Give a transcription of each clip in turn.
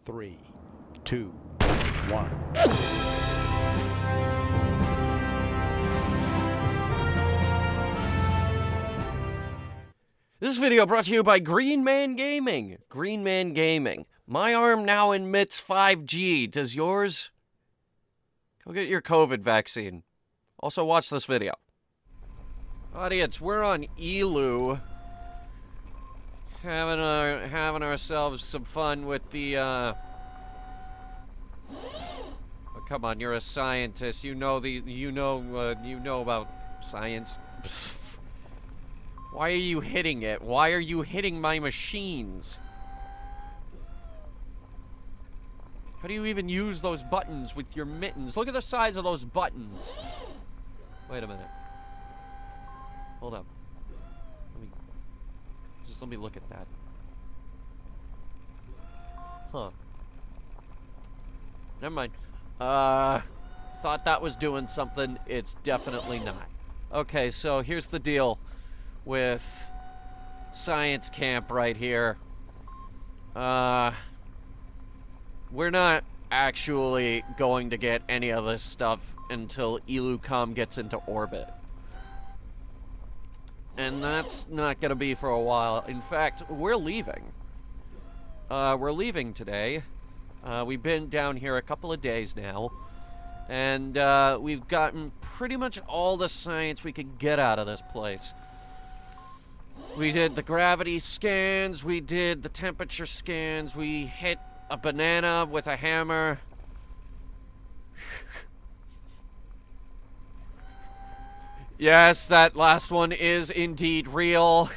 3, 2, 1. This video brought to you by Green Man Gaming. Green Man Gaming. My arm now emits 5G. Does yours? Go get your COVID vaccine. Also watch this video. Audience, we're on Elu. Having ourselves some fun with the, Oh, come on, you're a scientist. You know about science. Why are you hitting it? Why are you hitting my machines? How do you even use those buttons with your mittens? Look at the size of those buttons. Wait a minute. Hold up. Let me look at that. Huh. Never mind. Thought that was doing something. It's definitely not. Okay, so here's the deal with science camp right here. We're not actually going to get any of this stuff until EluCom gets into orbit. And that's not gonna be for a while. In fact, we're leaving. We're leaving today. We've been down here a couple of days now. And we've gotten pretty much all the science we could get out of this place. We did the gravity scans, we did the temperature scans, we hit a banana with a hammer. Yes, that last one is indeed real.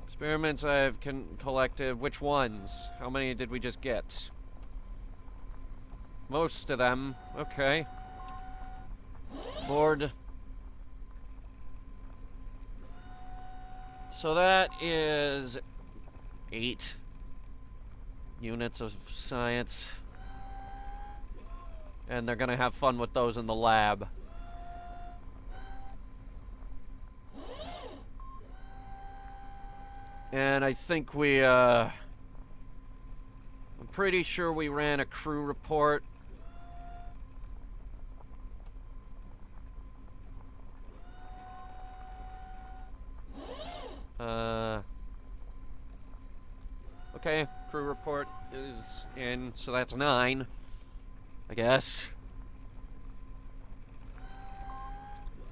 Experiments I've collected. Which ones? How many did we just get? Most of them. Okay. Board. So that is 8 units of science. And they're gonna have fun with those in the lab. And I think I'm pretty sure we ran a crew report. Okay, crew report is in, so that's 9, I guess.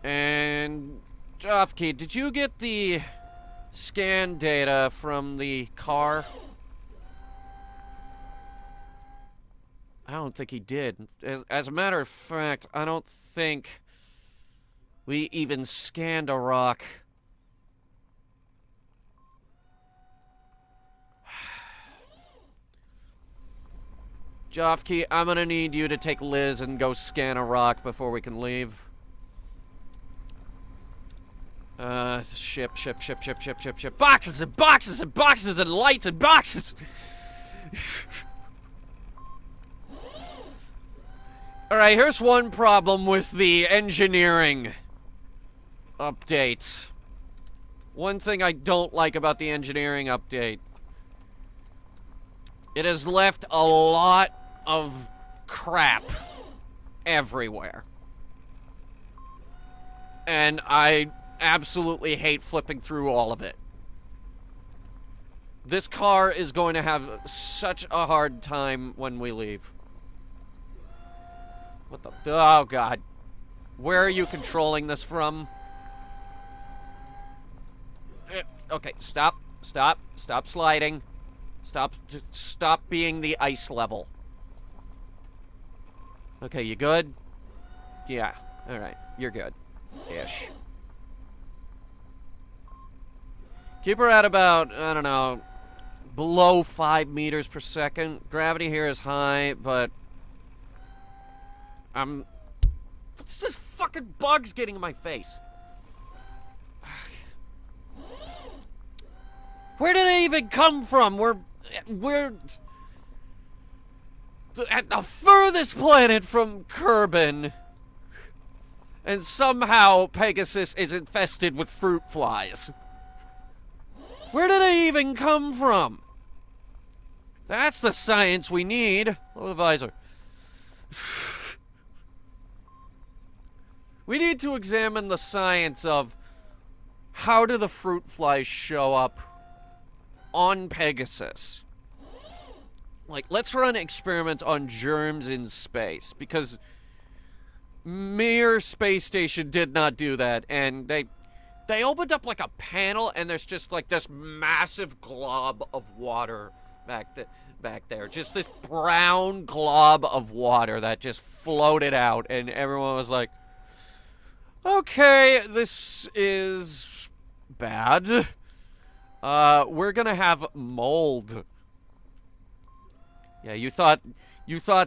And Jofke, did you get the scan data from the car? I don't think he did. As a matter of fact, I don't think we even scanned a rock. Jofke, I'm gonna need you to take Liz and go scan a rock before we can leave. Ship. Boxes and boxes and boxes and lights and boxes! Alright, here's one problem with the engineering update. One thing I don't like about the engineering update. It has left a lot of crap everywhere. And I absolutely hate flipping through all of it. This car is going to have such a hard time when we leave. What the? Oh, God. Where are you controlling this from? Okay, stop sliding. Stop being the ice level. Okay, you good? Yeah, alright, you're good. Ish. Keep her at about, I don't know, below 5 meters per second. Gravity here is high, but what's this fucking bugs getting in my face? Where do they even come from? We're at the furthest planet from Kerbin. And somehow Pegasus is infested with fruit flies. Where do they even come from? That's the science we need. Lower the visor. We need to examine the science of how do the fruit flies show up on Pegasus. Like, let's run experiments on germs in space, because Mir Space Station did not do that, and they opened up like a panel, and there's just like this massive glob of water back there. Just this brown glob of water that just floated out, and everyone was like, okay, this is bad. We're gonna have mold. Yeah, you thought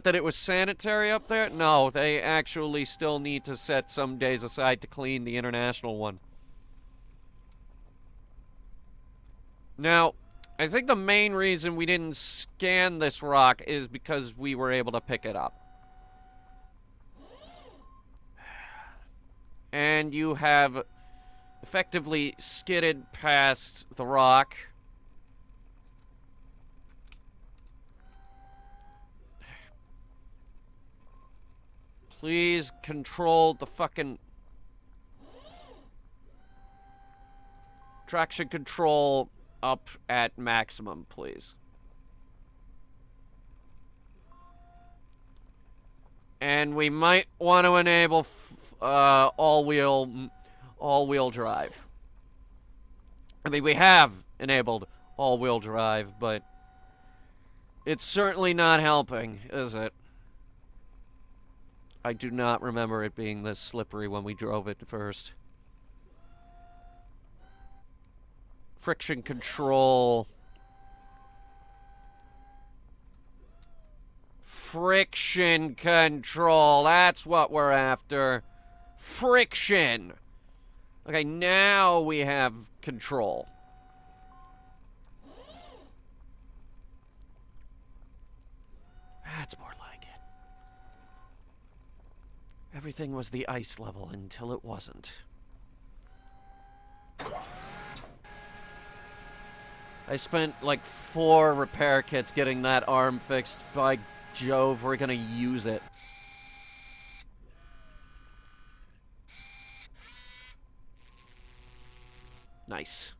that it was sanitary up there? No, they actually still need to set some days aside to clean the international one. Now, I think the main reason we didn't scan this rock is because we were able to pick it up. And you have effectively skidded past the rock. Please control the fucking traction control up at maximum, please. And we might want to enable all-wheel drive. I mean, we have enabled all-wheel drive, but it's certainly not helping, is it? I do not remember it being this slippery when we drove it first. Friction control. Friction control. That's what we're after. Friction. Okay, now we have control. That's more like it. Everything was the ice level until it wasn't. I spent like 4 repair kits getting that arm fixed. By Jove, we're gonna use it. Nice.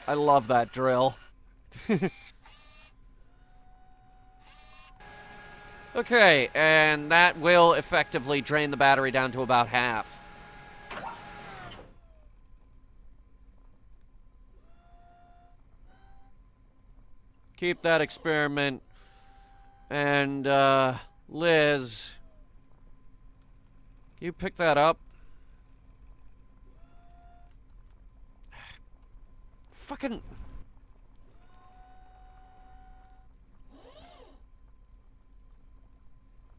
I love that drill. Okay, and that will effectively drain the battery down to about half. Keep that experiment. And, Liz, you pick that up? Fucking...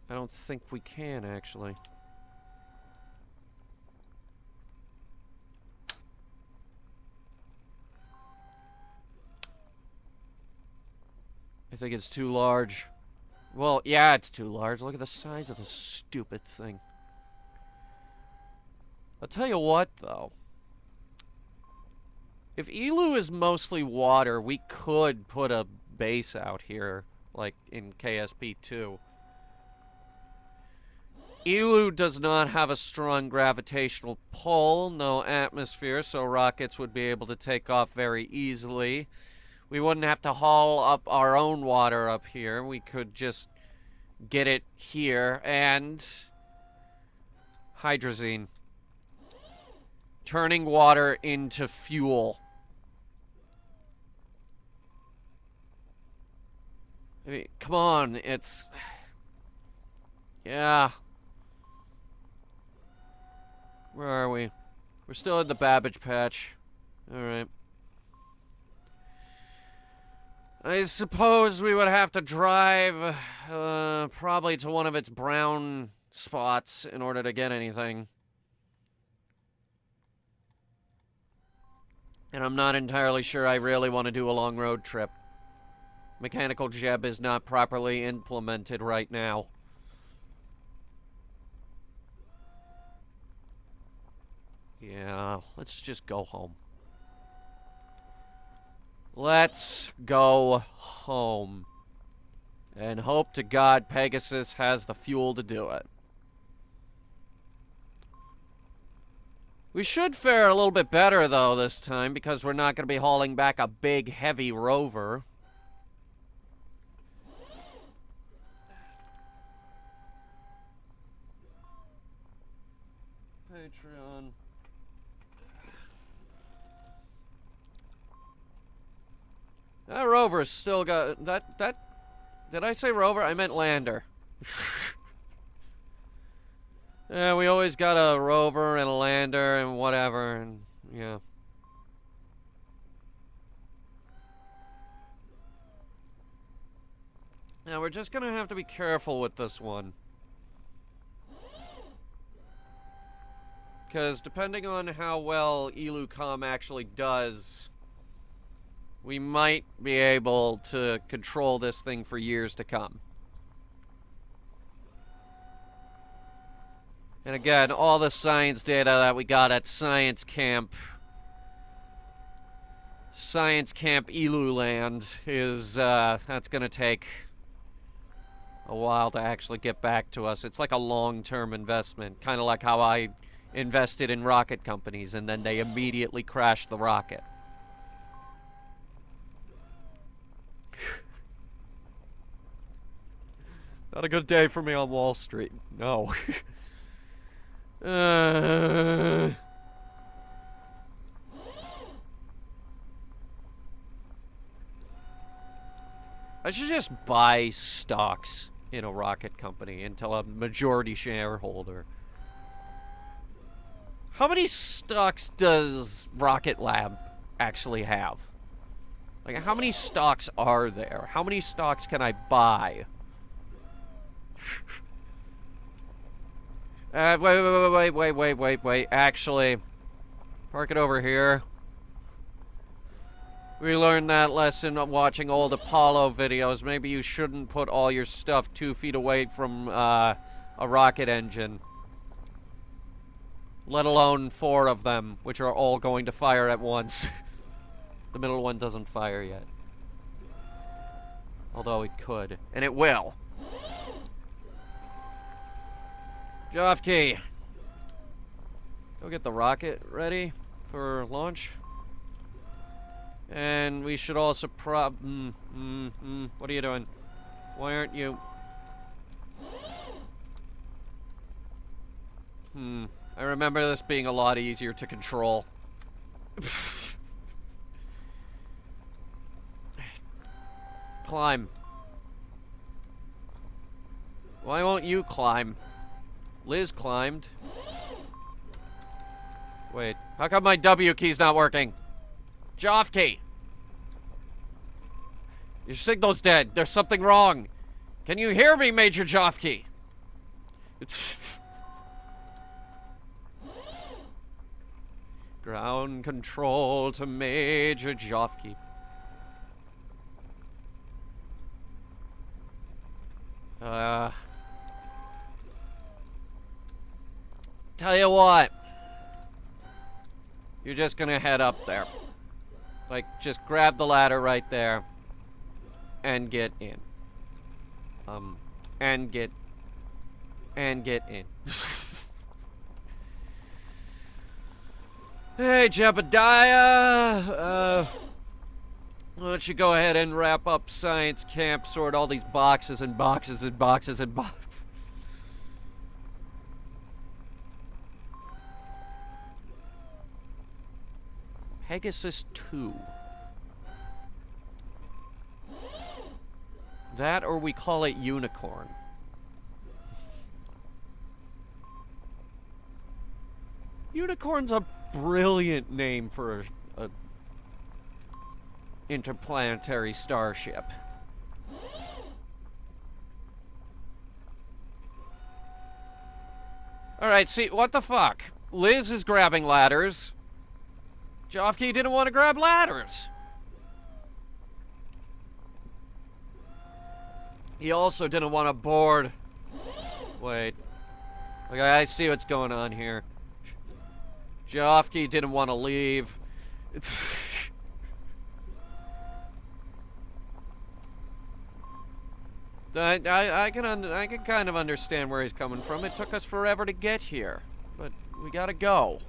I don't think we can, actually. I think it's too large. Well, yeah, it's too large. Look at the size of this stupid thing. I'll tell you what, though. If Elu is mostly water, we could put a base out here, like in KSP2. Elu does not have a strong gravitational pull, no atmosphere, so rockets would be able to take off very easily. We wouldn't have to haul up our own water up here. We could just get it here. And hydrazine. Turning water into fuel. I mean, come on, it's... Yeah. Where are we? We're still in the Babbage Patch. Alright. I suppose we would have to drive, probably to one of its brown spots in order to get anything. And I'm not entirely sure I really want to do a long road trip. mechanical jeb is not properly implemented right now. Yeah, let's just go home. Let's go home. And hope to God Pegasus has the fuel to do it. We should fare a little bit better, though, this time, because we're not going to be hauling back a big, heavy rover. Patreon. That rover's still got... That... Did I say rover? I meant lander. Yeah, we always got a rover and a lander and whatever, and yeah. Now we're just gonna have to be careful with this one. Because depending on how well EluCom actually does, we might be able to control this thing for years to come. And again, all the science data that we got at Science Camp Eluland is, that's gonna take a while to actually get back to us. It's like a long-term investment, kind of like how I invested in rocket companies and then they immediately crashed the rocket. Not a good day for me on Wall Street. No. I should just buy stocks in a rocket company until I'm a majority shareholder. How many stocks does Rocket Lab actually have? Like, how many stocks are there? How many stocks can I buy? Wait. Actually, park it over here. We learned that lesson watching old Apollo videos. Maybe you shouldn't put all your stuff 2 feet away from a rocket engine. Let alone 4 of them, which are all going to fire at once. The middle one doesn't fire yet. Although it could. And it will. Jofke, go get the rocket ready for launch. And we should also what are you doing? Why aren't you? I remember this being a lot easier to control. Climb. Why won't you climb? Liz climbed. Wait, how come my W key's not working? Jofke! Your signal's dead. There's something wrong. Can you hear me, Major Jofke? Ground control to Major Jofke. Tell you what. You're just gonna head up there. Like, just grab the ladder right there. And get in. And get in. Hey, Jebediah! Why don't you go ahead and wrap up Science Camp, sort all these boxes and boxes and boxes and boxes. Pegasus 2. That, or we call it Unicorn. Unicorn's a brilliant name for a interplanetary starship. Alright, see, what the fuck? Liz is grabbing ladders. Jofke didn't want to grab ladders. He also didn't want to board. Wait. Okay, I see what's going on here. Jofke didn't want to leave. I can kind of understand where he's coming from. It took us forever to get here, but we gotta go.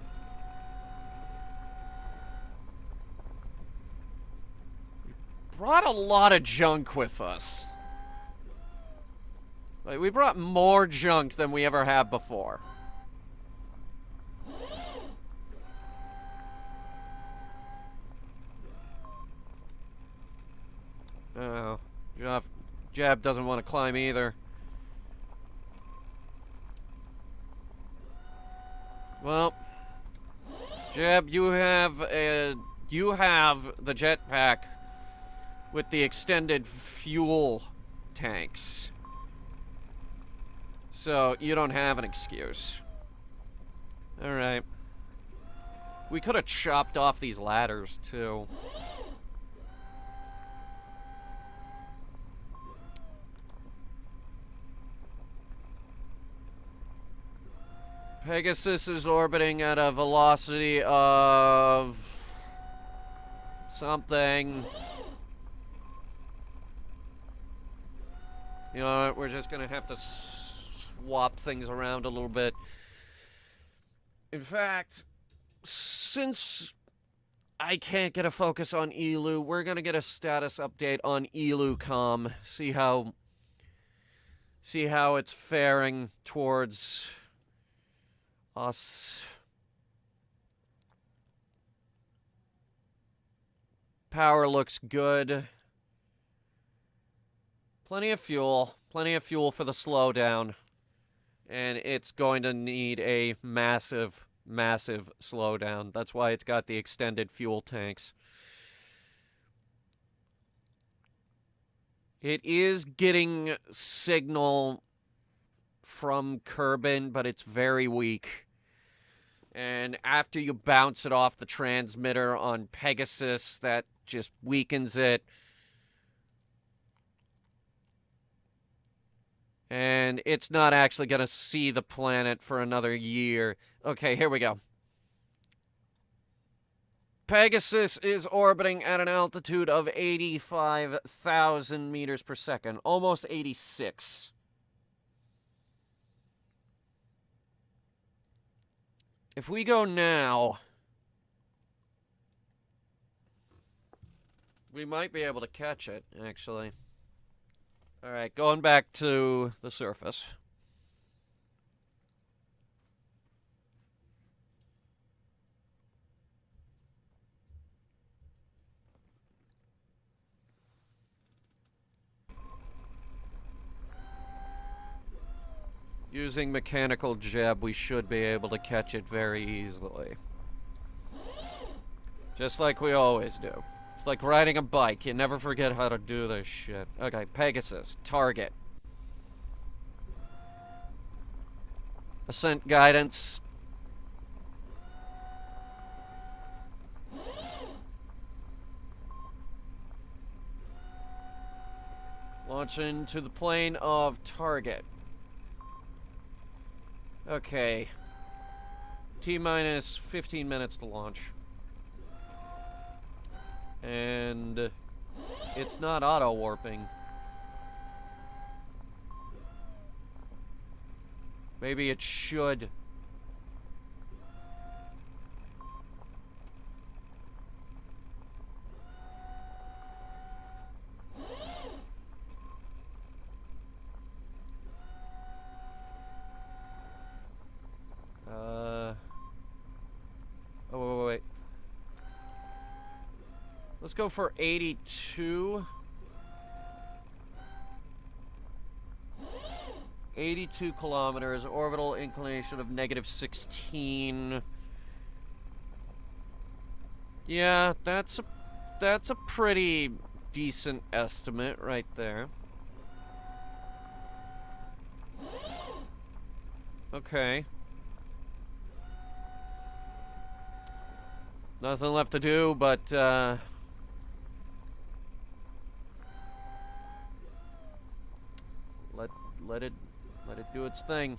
We brought a lot of junk with us. Like, we brought more junk than we ever have before. Oh, Jab doesn't want to climb either. Well, Jab, you have the jetpack with the extended fuel tanks. So, you don't have an excuse. Alright. We could have chopped off these ladders, too. Pegasus is orbiting at a velocity of... something. You know what, we're just gonna have to swap things around a little bit. In fact, since I can't get a focus on Elu, we're gonna get a status update on EluCom. See how it's faring towards us. Power looks good. Plenty of fuel for the slowdown. And it's going to need a massive, massive slowdown. That's why it's got the extended fuel tanks. It is getting signal from Kerbin, but it's very weak. And after you bounce it off the transmitter on Pegasus, that just weakens it. And it's not actually going to see the planet for another year. Okay, here we go. Pegasus is orbiting at an altitude of 85,000 meters per second. Almost 86. If we go now, we might be able to catch it, actually. Alright, going back to the surface. Using mechanical jab, we should be able to catch it very easily. Just like we always do. It's like riding a bike. You never forget how to do this shit. Okay, Pegasus. Target. Ascent guidance. Launch into the plane of target. Okay. T-minus 15 minutes to launch. And it's not auto-warping. Maybe it should. Oh, wait. Let's go for 82. 82 kilometers, orbital inclination of -16. Yeah, that's a pretty decent estimate right there. Okay. Nothing left to do but, it do its thing.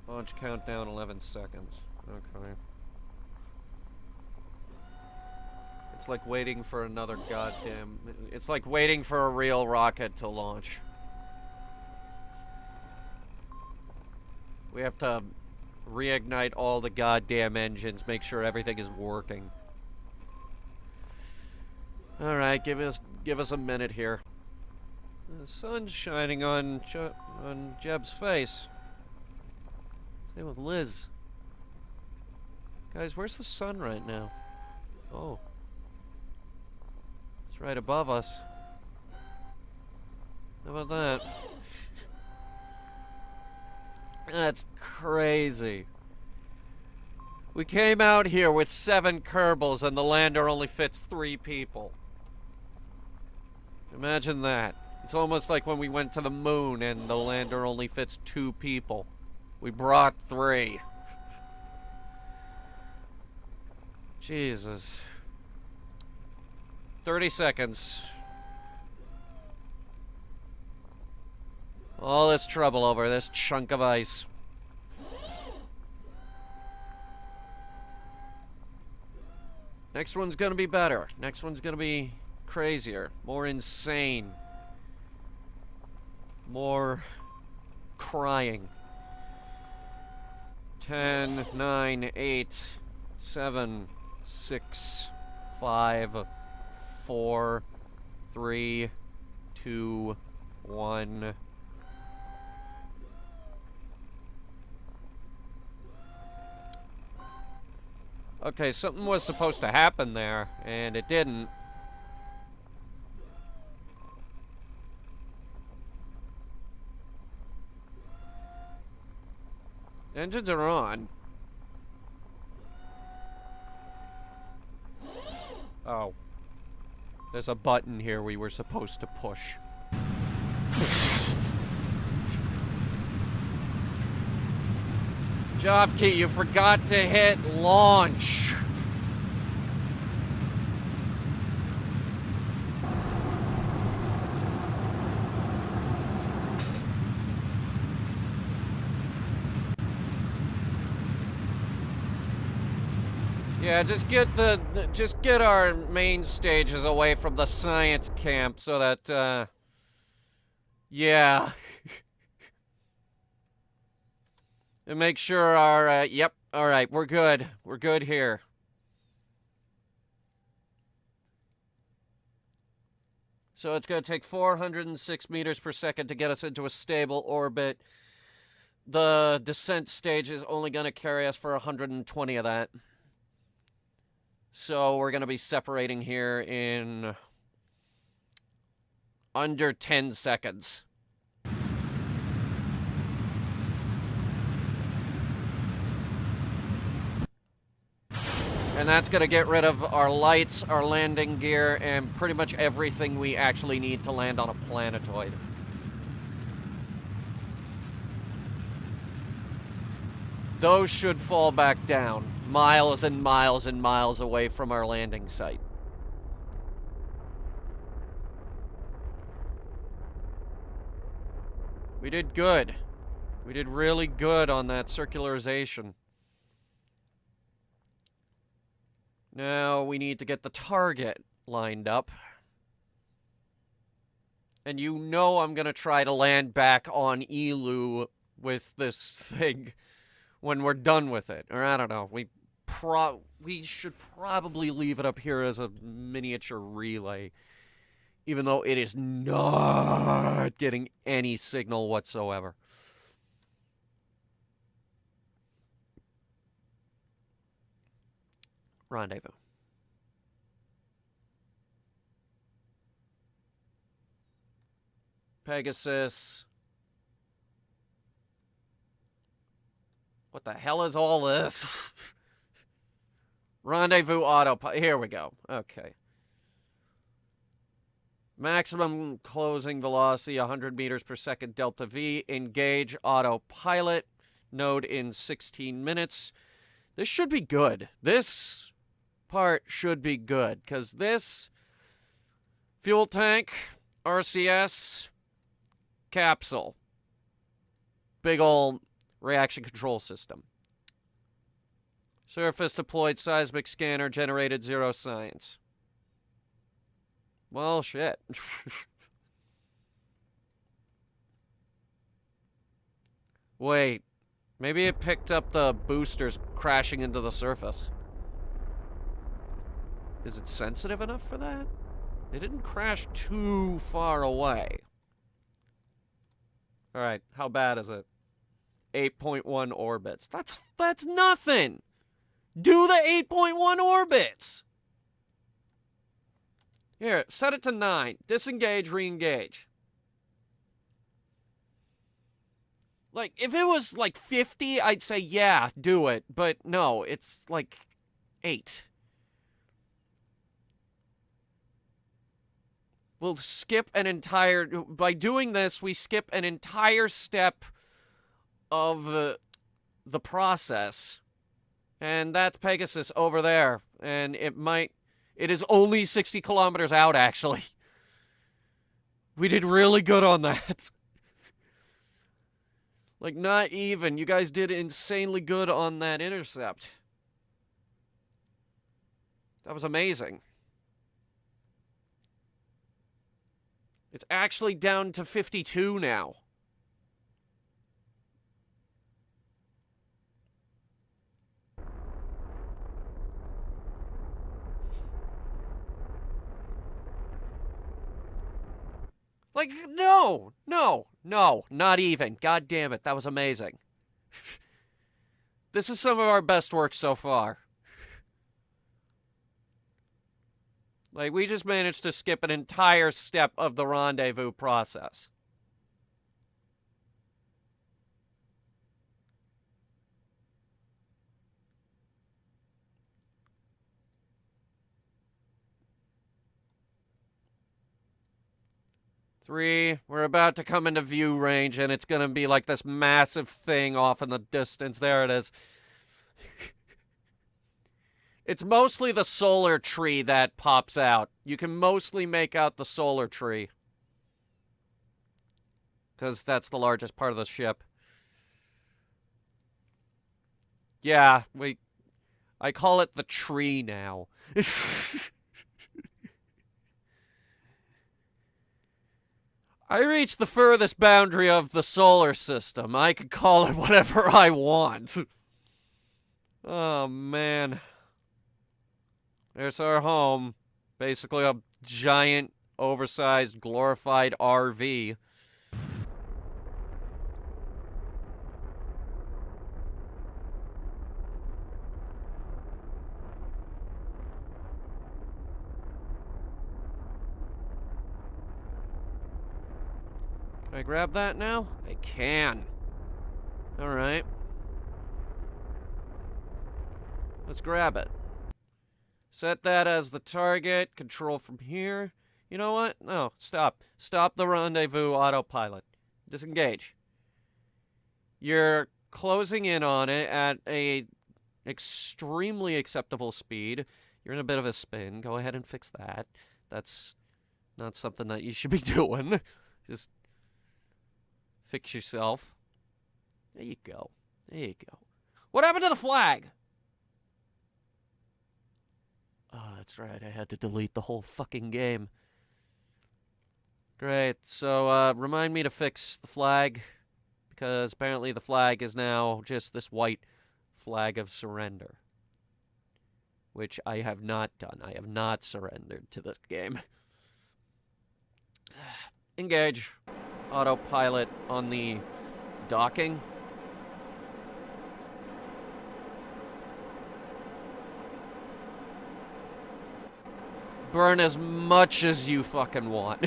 Launch countdown 11 seconds. Okay. It's like waiting for another goddamn... It's like waiting for a real rocket to launch. We have to reignite all the goddamn engines, make sure everything is working. Alright, give us a minute here. The sun's shining on Jeb's face. Same with Liz. Guys, where's the sun right now? Oh. It's right above us. How about that? That's crazy. We came out here with 7 Kerbals and the lander only fits 3 people. Imagine that. It's almost like when we went to the moon and the lander only fits 2 people. We brought 3. Jesus. 30 seconds. All this trouble over this chunk of ice. Next one's gonna be better. Next one's gonna be crazier. More insane. More crying. 10, 9, 8, 7, 6, 5, 4, 3, 2, 1. Okay, something was supposed to happen there, and it didn't. Engines are on. Oh. There's a button here we were supposed to push. Jofke, you forgot to hit launch. Yeah, just get our main stages away from the science camp so that, yeah. And make sure our, yep, alright, we're good. We're good here. So it's going to take 406 meters per second to get us into a stable orbit. The descent stage is only going to carry us for 120 of that. So we're going to be separating here in under 10 seconds. And that's going to get rid of our lights, our landing gear, and pretty much everything we actually need to land on a planetoid. Those should fall back down, miles and miles and miles away from our landing site. We did good. We did really good on that circularization. Now we need to get the target lined up. And you know I'm going to try to land back on Elu with this thing when we're done with it. Or I don't know. We should probably leave it up here as a miniature relay. Even though it is not getting any signal whatsoever. Rendezvous. Pegasus. What the hell is all this? Rendezvous autopilot. Here we go. Okay. Maximum closing velocity 100 meters per second delta V. Engage autopilot. Node in 16 minutes. This should be good. This part should be good, because this fuel tank, RCS, capsule, big ol' reaction control system. Surface deployed seismic scanner generated 0 science. Well, shit. Wait, maybe it picked up the boosters crashing into the surface. Is it sensitive enough for that? It didn't crash too far away. Alright, how bad is it? 8.1 orbits. That's nothing! Do the 8.1 orbits! Here, set it to 9. Disengage, re-engage. Like, if it was like 50, I'd say, yeah, do it. But no, it's like 8. We'll skip an entire... By doing this, we skip an entire step of the process. And that's Pegasus over there. And it is only 60 kilometers out, actually. We did really good on that. Like, not even. You guys did insanely good on that intercept. That was amazing. It's actually down to 52 now. Like, no, not even. God damn it, that was amazing. This is some of our best work so far. Like, we just managed to skip an entire step of the rendezvous process. Three, we're about to come into view range, and it's gonna be like this massive thing off in the distance. There it is. It's mostly the solar tree that pops out. You can mostly make out the solar tree, because that's the largest part of the ship. Yeah, I call it the tree now. I reached the furthest boundary of the solar system. I could call it whatever I want. Oh, man. There's our home. Basically a giant, oversized, glorified RV. Can I grab that now? I can. Alright. Let's grab it. Set that as the target. Control from here. You know what? No, stop. Stop the rendezvous autopilot. Disengage. You're closing in on it at a extremely acceptable speed. You're in a bit of a spin. Go ahead and fix that. That's not something that you should be doing. Just fix yourself. There you go. There you go. What happened to the flag? Oh, that's right. I had to delete the whole fucking game. Great. So, remind me to fix the flag, because apparently the flag is now just this white flag of surrender, which I have not done. I have not surrendered to this game. Engage. Autopilot on the docking. Burn as much as you fucking want.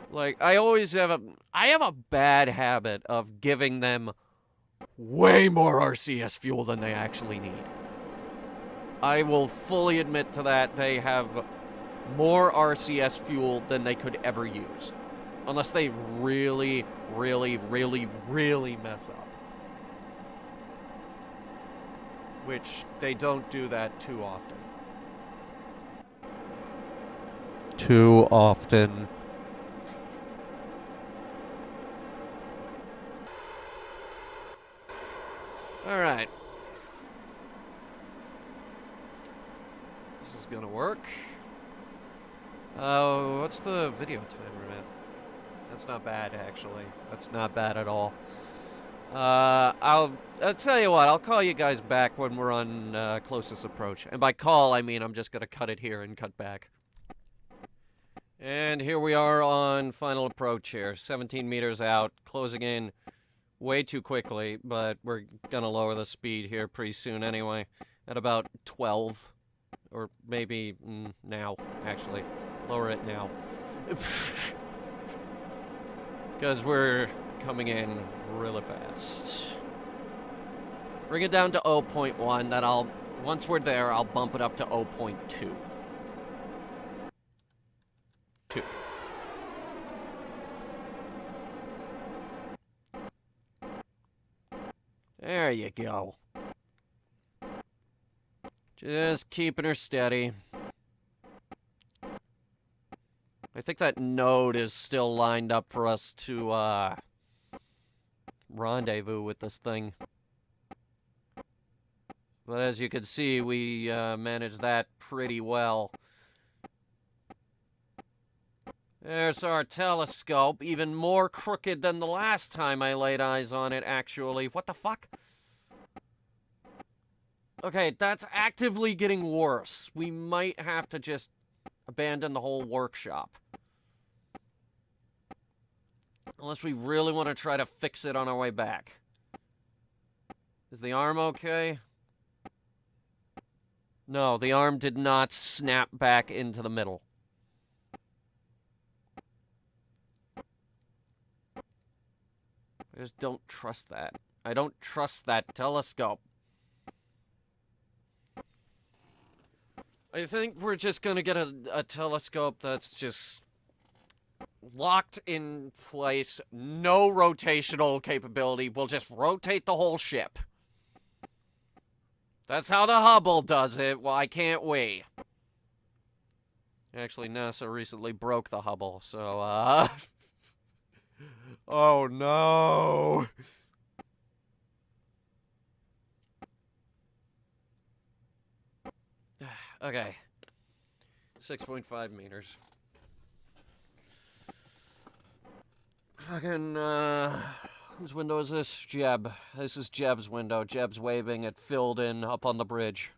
Like, I have a bad habit of giving them way more RCS fuel than they actually need. I will fully admit to that. They have more RCS fuel than they could ever use. Unless they really, really, really, really mess up. which they don't do that too often. Too often. Alright. This is gonna work. What's the video timer at? That's not bad, actually. That's not bad at all. I'll tell you what, I'll call you guys back when we're on closest approach. And by call, I mean I'm just gonna cut it here and cut back. And here we are on final approach here. 17 meters out, closing in way too quickly, but we're gonna lower the speed here pretty soon anyway. At about 12. Or maybe now, actually. Lower it now. Because we're coming in really fast. Bring it down to 0.1, then once we're there, I'll bump it up to 0.2. 2. There you go. Just keeping her steady. I think that node is still lined up for us to, rendezvous with this thing. But as you can see, we, managed that pretty well. There's our telescope, even more crooked than the last time I laid eyes on it, actually. What the fuck? Okay, that's actively getting worse. We might have to just abandon the whole workshop. Unless we really want to try to fix it on our way back. Is the arm okay? No, the arm did not snap back into the middle. I just don't trust that. I don't trust that telescope. I think we're just gonna get a telescope that's just locked in place, no rotational capability. We'll just rotate the whole ship. That's how the Hubble does it. Why can't we? Actually, NASA recently broke the Hubble, so, oh, no. Okay. 6.5 meters. Fucking, whose window is this? Jeb. This is Jeb's window. Jeb's waving at filled in up on the bridge.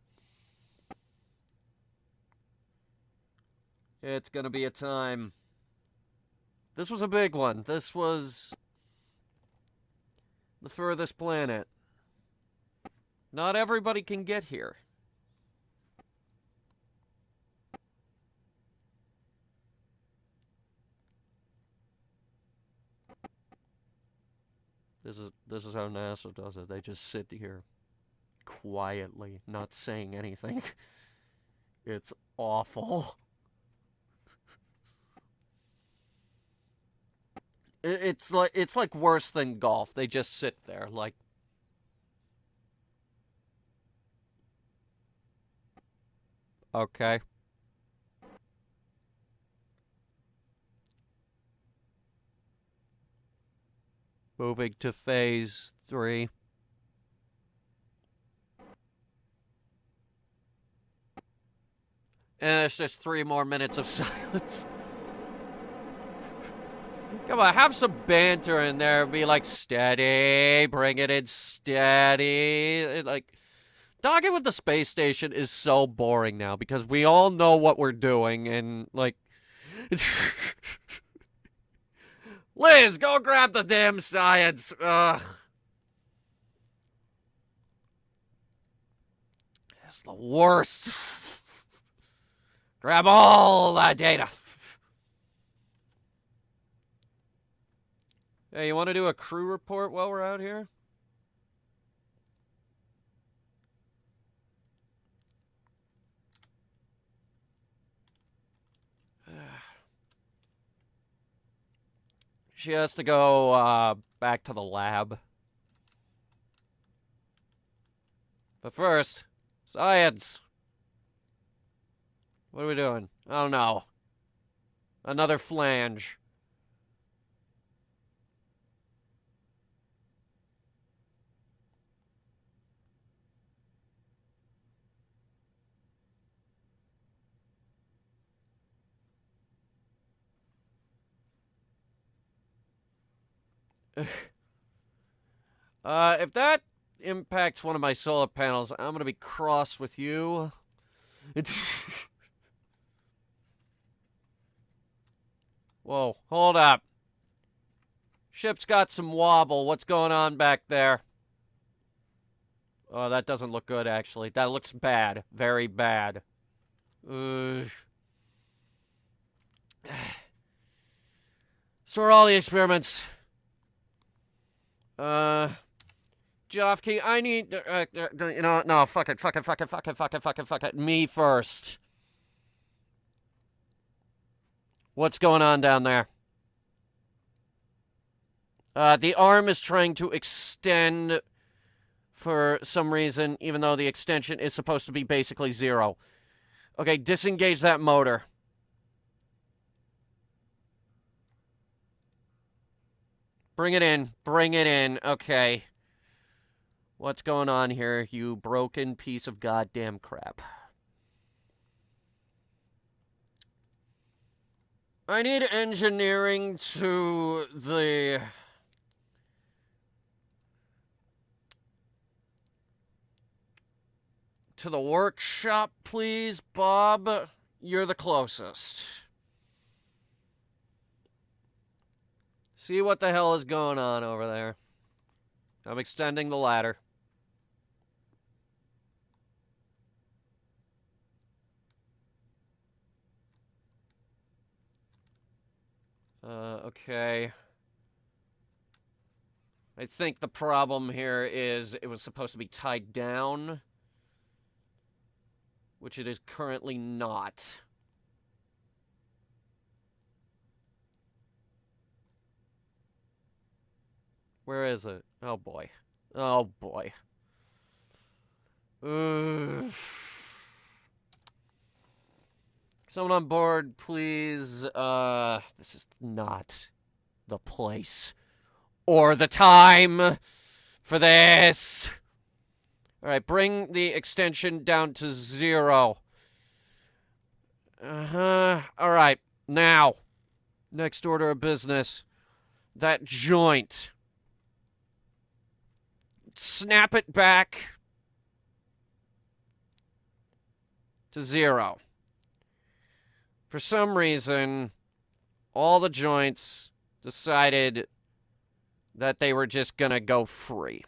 It's gonna be a time. This was a big one. This was the furthest planet. Not everybody can get here. This is how NASA does it. They just sit here quietly, not saying anything. It's awful. It's like worse than golf. They just sit there like. Okay. Moving to phase 3. And it's just 3 more minutes of silence. Come on, have some banter in there. Be like, steady, bring it in steady. Like, dogging with the space station is so boring now because we all know what we're doing and, like... Liz, go grab the damn science. Ugh. It's the worst. Grab all that data. Hey, you want to do a crew report while we're out here? She has to go back to the lab. But first, science. What are we doing? Oh no. Another flange. If that impacts one of my solar panels, I'm gonna be cross with you. Whoa, hold up. Ship's got some wobble. What's going on back there? Oh, that doesn't look good, actually. That looks bad. Very bad. Ugh. Store all the experiments. Jofke, I need, no, fuck it. Me first. What's going on down there? The arm is trying to extend for some reason, even though the extension is supposed to be basically 0. Okay, disengage that motor. Bring it in. Okay. What's going on here, you broken piece of goddamn crap? I need engineering to the... to the workshop, please, Bob. You're the closest. See what the hell is going on over there. I'm extending the ladder. Okay. I think the problem here is it was supposed to be tied down, which it is currently not. Where is it? Oh, boy. Oh, boy. Ugh. Someone on board, please. This is not the place or the time for this. All right, bring the extension down to 0. All right, now, next order of business. That joint. Snap it back to 0. For some reason, all the joints decided that they were just gonna go free.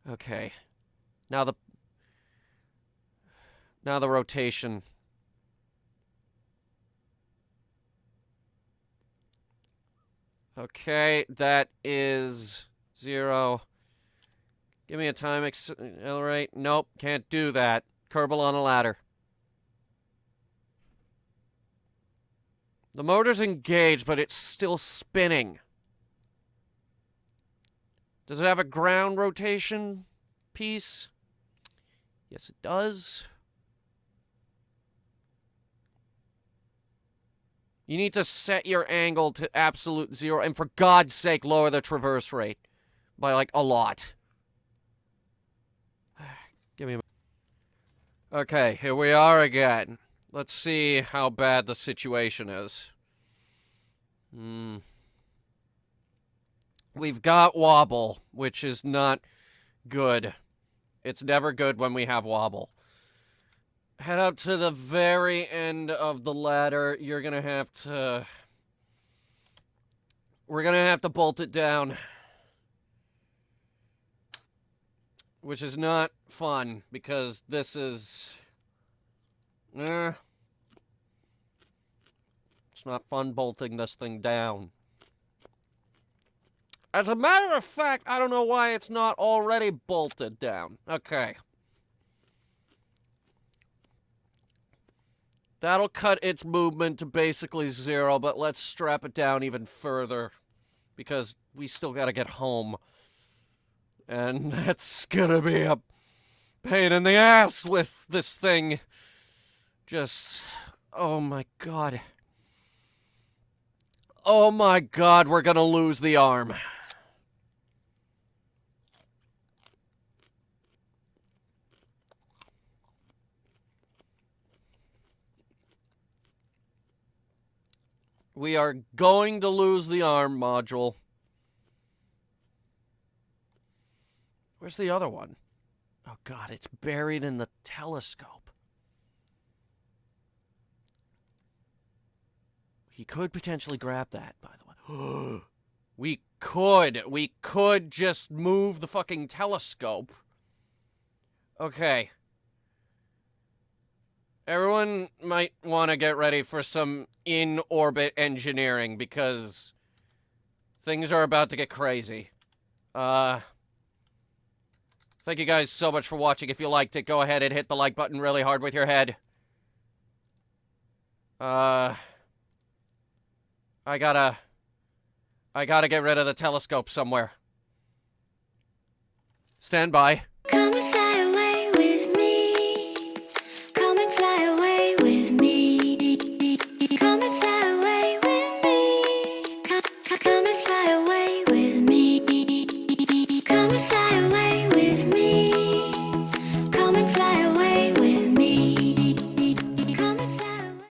Okay. Now the rotation. Okay, that is 0. Give me a time accelerate. Nope, can't do that. Kerbal on a ladder. The motor's engaged, but it's still spinning. Does it have a ground rotation piece? Yes, it does. You need to set your angle to absolute 0, and for God's sake, lower the traverse rate by, like, a lot. Give me a... Okay, here we are again. Let's see how bad the situation is. We've got wobble, which is not good. It's never good when we have wobble. Head up to the very end of the ladder. You're gonna have to... We're gonna have to bolt it down. Which is not fun, because this is... It's not fun bolting this thing down. As a matter of fact, I don't know why it's not already bolted down. Okay. That'll cut its movement to basically 0, but let's strap it down even further, because we still gotta get home. And that's gonna be a pain in the ass with this thing. Just, oh my god. Oh my god, we're gonna lose the arm. We are going to lose the arm module. Where's the other one? Oh god, it's buried in the telescope. He could potentially grab that, by the way. We could just move the fucking telescope. Okay. Everyone might want to get ready for some in-orbit engineering, because things are about to get crazy. Thank you guys so much for watching. If you liked it, go ahead and hit the like button really hard with your head. I gotta get rid of the telescope somewhere. Stand by.